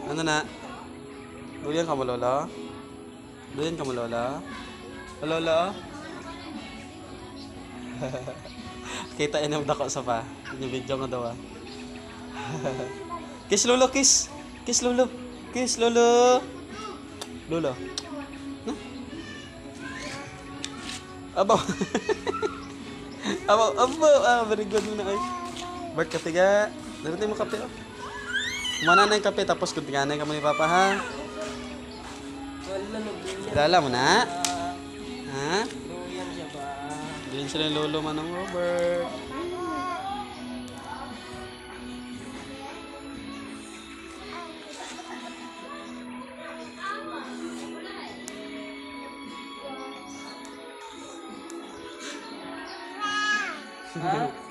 Ano na? Duyan ka mo, Lola? Duyan ka mo, Lola? Lola? Kita yun ang dako sa pa. Yung video nga daw ah. Kiss Lolo, kiss! Kiss Lolo! Kiss Lolo! Lolo. Huh? Abaw! Abaw! Abaw! Ah, very good mo na ay. Bart, kape ga. Dapat mo kape oh. Kumana na yung kape tapos kuntinganay ka mo ni Papa ha. Kilala mo na? Ha? Doon sila yung lolo manong Robert. Ha?